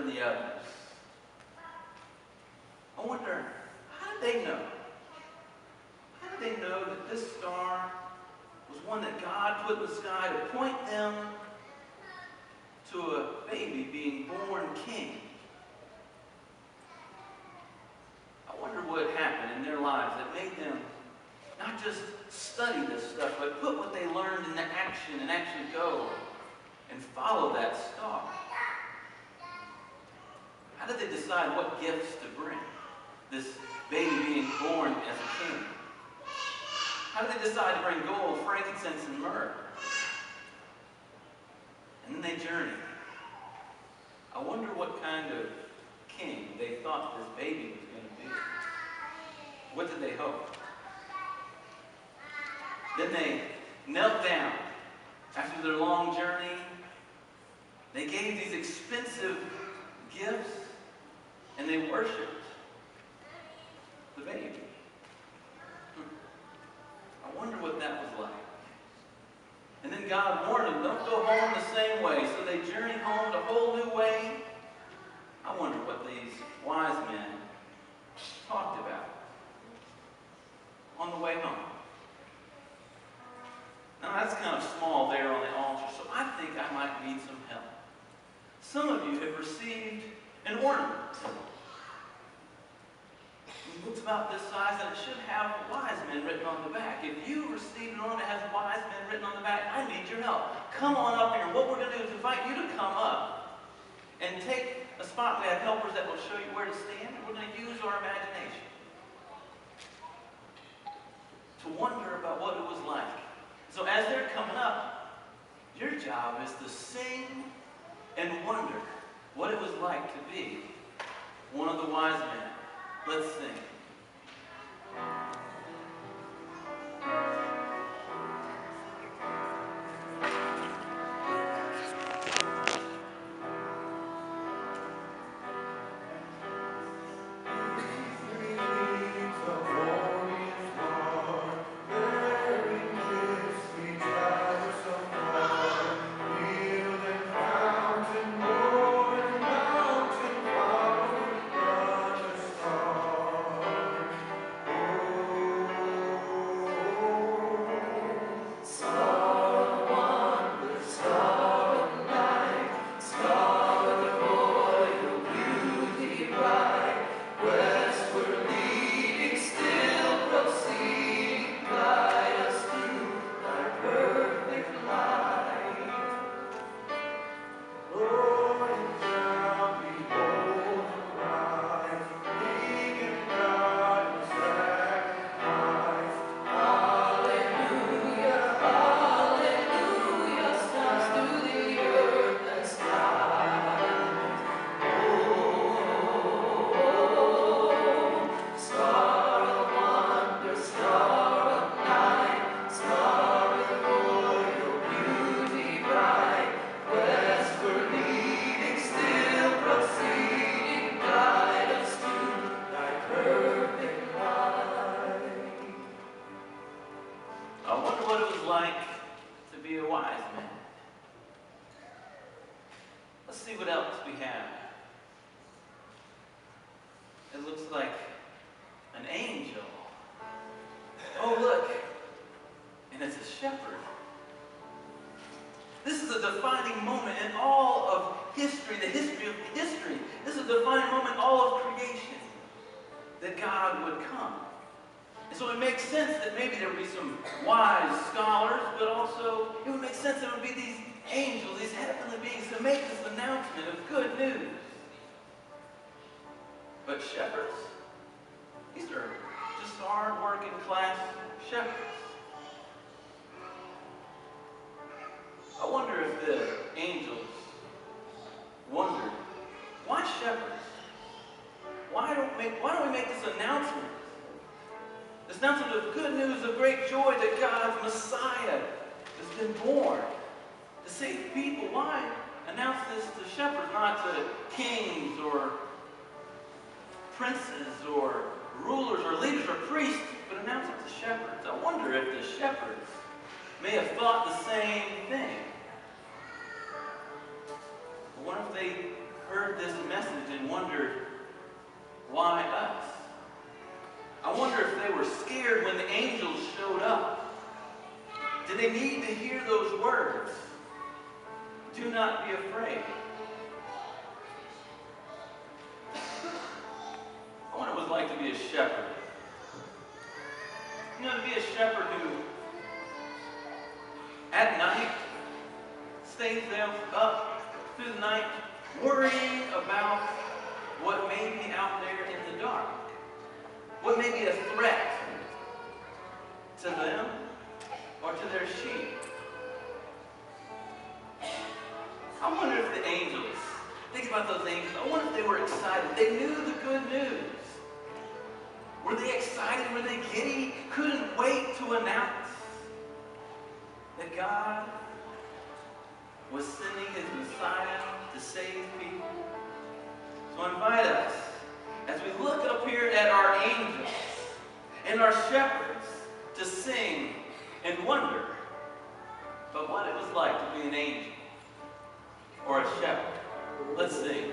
than the others. I wonder, how did they know? How did they know that this star was one that God put in the sky to point them to a baby being born king? I wonder what happened in their lives that made them not just study this stuff, but put what they learned into action and actually go and follow that star. How did they decide what gifts to bring this baby being born as a king? How did they decide to bring gold, frankincense, and myrrh? And then they journeyed. I wonder what kind of king they thought this baby was going to be. What did they hope? Then they knelt down after their long journey. They gave these expensive gifts and they worshiped the baby. I wonder what that was like. And then God warned them, don't go home the same way. So they journeyed home a whole new way. I wonder what these wise men talked about on the way home. Now that's kind of small there on the altar, so I think I might need some help. Some of you have received an ornament. It looks about this size and it should have wise men written on the back. If you received an ornament that has wise men written on the back, I need your help. Come on up here. What we're going to do is invite you to come up and take a spot. We have helpers that will show you where to stand, and we're going to use our imagination to wonder about what it was like. So as they're coming up, your job is to sing and wonder what it was like to be one of the wise men. Let's sing. and wondered, why us? I wonder if they were scared when the angels showed up. Did they need to hear those words? Do not be afraid. I wonder what it was like to be a shepherd. You know, to be a shepherd who, at night, stays there up through the night, worrying about what may be out there in the dark. What may be a threat to them or to their sheep. I wonder if the angels, think about those angels, I wonder if they were excited. They knew the good news. Were they excited? Were they giddy? Couldn't wait to announce that God was sending his Messiah to save people. So I invite us, as we look up here at our angels and our shepherds, to sing and wonder about what it was like to be an angel or a shepherd. Let's sing.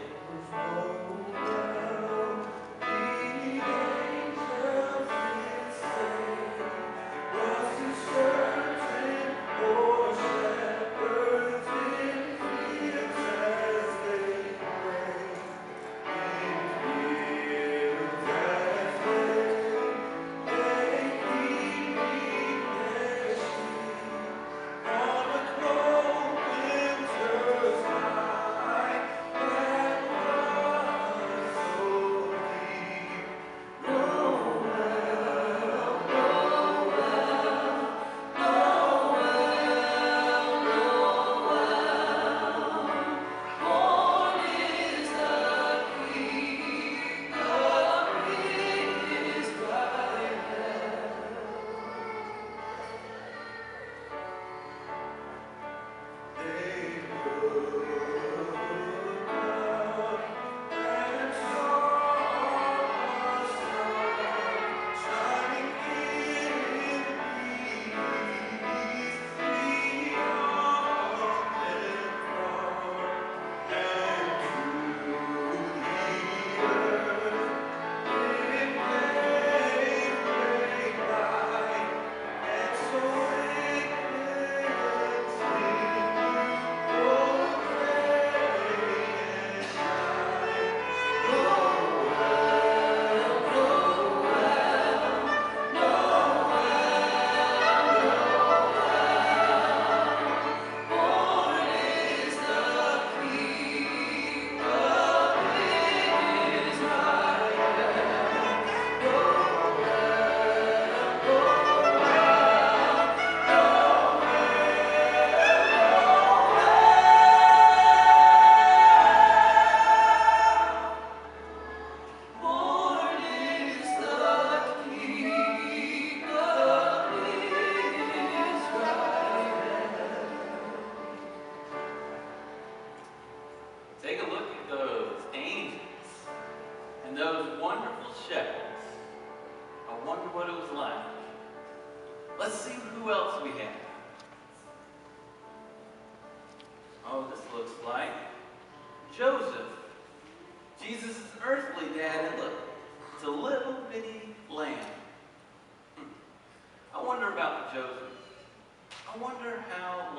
Take a look at those angels and those wonderful shepherds. I wonder what it was like. Let's see who else we have. Oh, this looks like Joseph, Jesus' earthly dad, and look, it's a little bitty lamb. I wonder about Joseph. I wonder how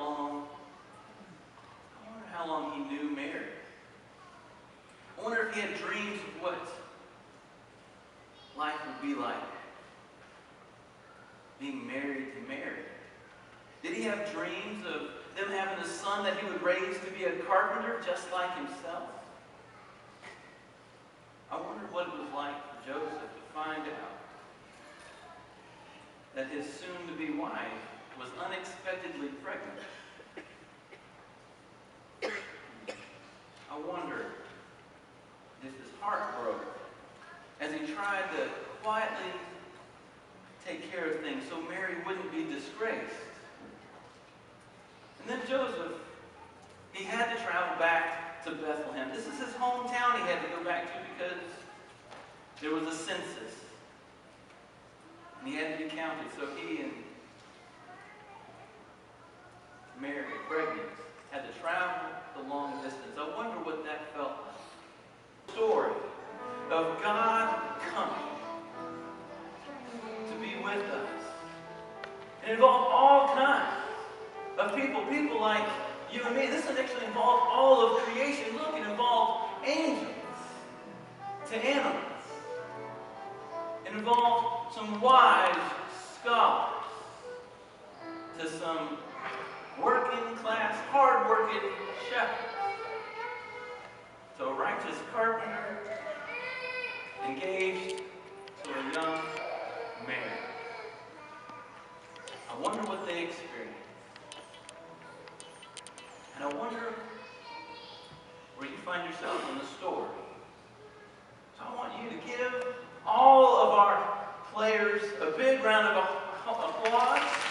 long he knew Mary. I wonder if he had dreams of what life would be like being married to Mary. Did he have dreams of them having a son that he would raise to be a carpenter just like himself? I wonder what it was like for Joseph to find out that his soon-to-be wife was unexpectedly pregnant. I wonder if his heart broke as he tried to quietly take care of things so Mary wouldn't be disgraced. And then Joseph, he had to travel back to Bethlehem. This is his hometown he had to go back to because there was a census. And he had to be counted. So he and Mary, pregnant, had to travel the long distance. I wonder what that felt like. Story of God coming to be with us. It involved all kinds of people, people like you and me. This actually involved all of creation. Look, it involved angels to animals. It involved some wise scholars to some working class, hard-working shepherds, to a righteous carpenter engaged to a young man. I wonder what they experienced. And I wonder where you find yourself in the story. So I want you to give all of our players a big round of applause.